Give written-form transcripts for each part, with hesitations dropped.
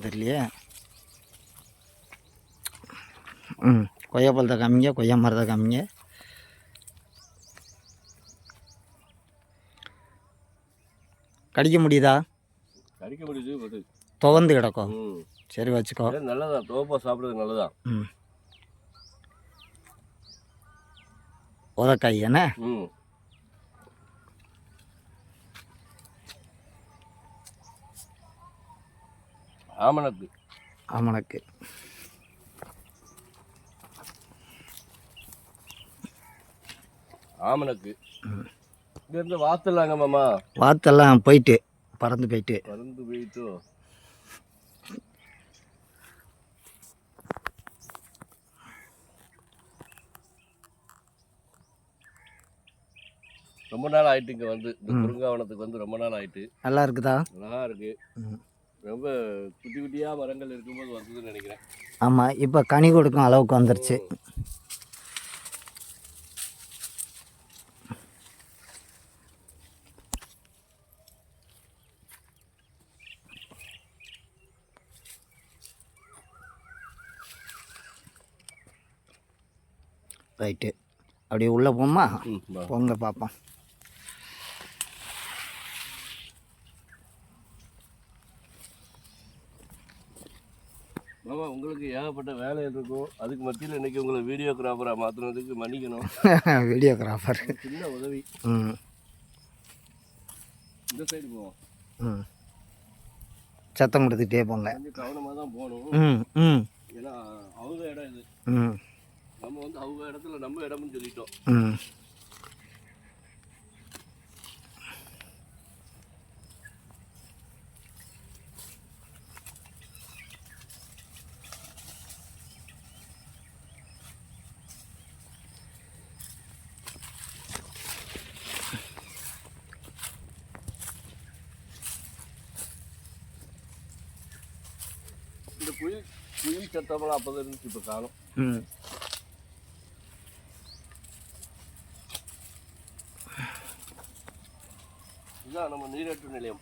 தெரியலையே. கொய்யா பழத்தை காமிங்க, கொய்யா மரத்தை காமிங்க. கடிக்க முடியுதா? கடிக்க முடியுது, துவந்து கிடக்கும். சரி வச்சுக்கோ. நல்லதான், துவப்பா சாப்பிட்றது நல்லதான். உதக்காய் என்ன? ஆமணக்கு. ஆமணக்கு ஆமணக்கு இங்கேருந்து வாத்தலாங்க மாமா. வாத்தெல்லாம் போயிட்டு பறந்து போயிட்டு ரொம்ப நாள் ஆயிட்டு. இங்கே வந்து இந்த குறுங்காவனத்துக்கு வந்து ரொம்ப நாள் ஆயிட்டு. நல்லா இருக்குதா? நல்லா இருக்கு. ரொம்ப குட்டி குட்டியாக மரங்கள் இருக்கும்போது வந்ததுன்னு நினைக்கிறேன். ஆமாம், இப்போ கனி கொடுக்கும் அளவுக்கு வந்துருச்சு. ரைட்டு, அப்படியே உள்ளே போமா? போங்க பார்ப்போம். மாமா, உங்களுக்கு ஏகப்பட்ட வேலை இருக்கும். அதுக்கு மத்தியில் இன்றைக்கி உங்களை வீடியோகிராஃபராக மாற்றினதுக்கு மன்னிக்கணும். வீடியோகிராஃபர் சின்ன உதவி. இந்த சைடு போவோம். சத்தம் கொடுத்துட்டே போங்க. கொஞ்சம் கவனமாக தான் போகணும். ஏன்னா அவங்க இடம் இது. நம்ம வந்து அவங்க இடத்துல நம்ம இடம்னு சொல்லிட்டோம். இந்த குயில் சத்தமெல்லாம் அப்போ தான் இருந்துச்சு, இப்போ காணும். இதுதான் நம்ம நீரேற்று நிலையம்.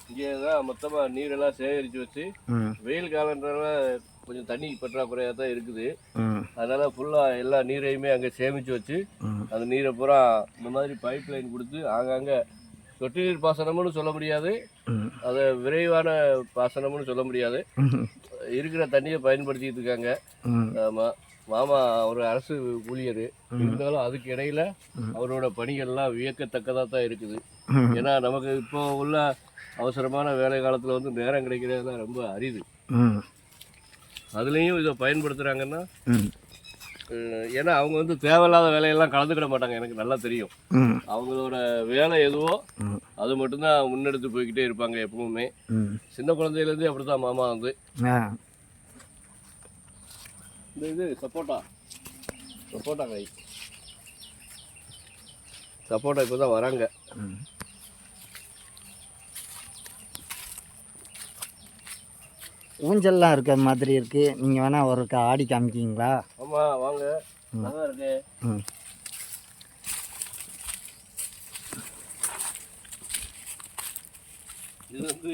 இங்கே தான் மொத்தமாக நீரெல்லாம் சேகரித்து வச்சு, வெயில் காலன்றனால கொஞ்சம் தண்ணி பற்றாக்குறையாக தான் இருக்குது. அதனால் ஃபுல்லாக எல்லா நீரையுமே அங்கே சேமித்து வச்சு, அந்த நீரை பூரா இந்த மாதிரி பைப் லைன் கொடுத்து ஆங்காங்கே சொட்டு நீர் பாசனம்னு சொல்ல முடியாது, அதை விரைவான பாசனம்னு சொல்ல முடியாது, இருக்கிற தண்ணியை பயன்படுத்திட்டு இருக்காங்க. ஆமாம், மாமா ஒரு அரசு ஊழியர் இருந்தாலும் அதுக்கு இடையில அவரோட பணிகள்லாம் வியக்கத்தக்கதாக தான் இருக்குது. ஏன்னா நமக்கு இப்போ உள்ள அவசரமான வேலை காலத்தில் வந்து நேரம் கிடைக்கிறதுலாம் ரொம்ப அரிது. அதுலேயும் இதை பயன்படுத்துகிறாங்கன்னா, ஏன்னா அவங்க வந்து தேவையில்லாத வேலையெல்லாம் கலந்துக்கிட மாட்டாங்க. எனக்கு நல்லா தெரியும். அவங்களோட வேலை எதுவோ அது மட்டும்தான் முன்னெடுத்து போய்கிட்டே இருப்பாங்க எப்பவுமே. சின்ன குழந்தையிலேருந்து அப்படி தான் மாமா வந்து. இந்த இது சப்போட்டா காய், சப்போட்டா இப்போ தான் வராங்க. ஊஞ்சல்லாம் இருக்க மாதிரி இருக்கு. நீங்க வேணா ஒரு ஆடி காமிக்கிங்களா? ஆமா, வாங்க. நல்லா இருக்கு. இது வந்து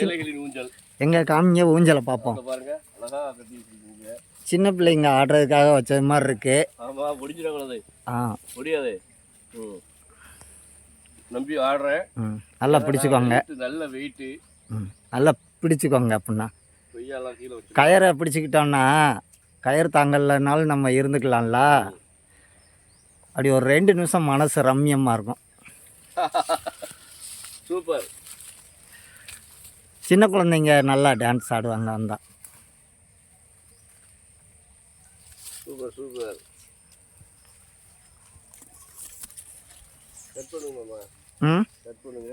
ஏழைகளின் ஊஞ்சல். எங்க காமிங்க, ஊஞ்சலை பார்ப்போம். பாருங்க, அழகா கட்டி வச்சிருக்கீங்க. சின்ன பிள்ளைங்க ஆடுறதுக்காக வச்சது மாதிரி இருக்கு. ஆமா, முடிஞ்சிடக்கூடாது. முடியாது. நம்பி ஆடுறேன். நல்லா பிடிச்சுக்கோங்க. நல்ல வெயிட்டு. நல்லா பிடிச்சுக்கோங்க. அப்படின்னா கயரை பிடிச்சிக்கிட்டோம்னா கயிறு தாங்கலைனாலும் நம்ம இருந்துக்கலாம்ல. அப்படி ஒரு 2 நிமிஷம் மனசு ரம்யமாக இருக்கும். சூப்பர். சின்ன குழந்தைங்க நல்லா டான்ஸ் ஆடுவாங்க. வந்தால் சூப்பர் சூப்பர். கட் பண்ணுங்க மாமா. கட் பண்ணுங்க.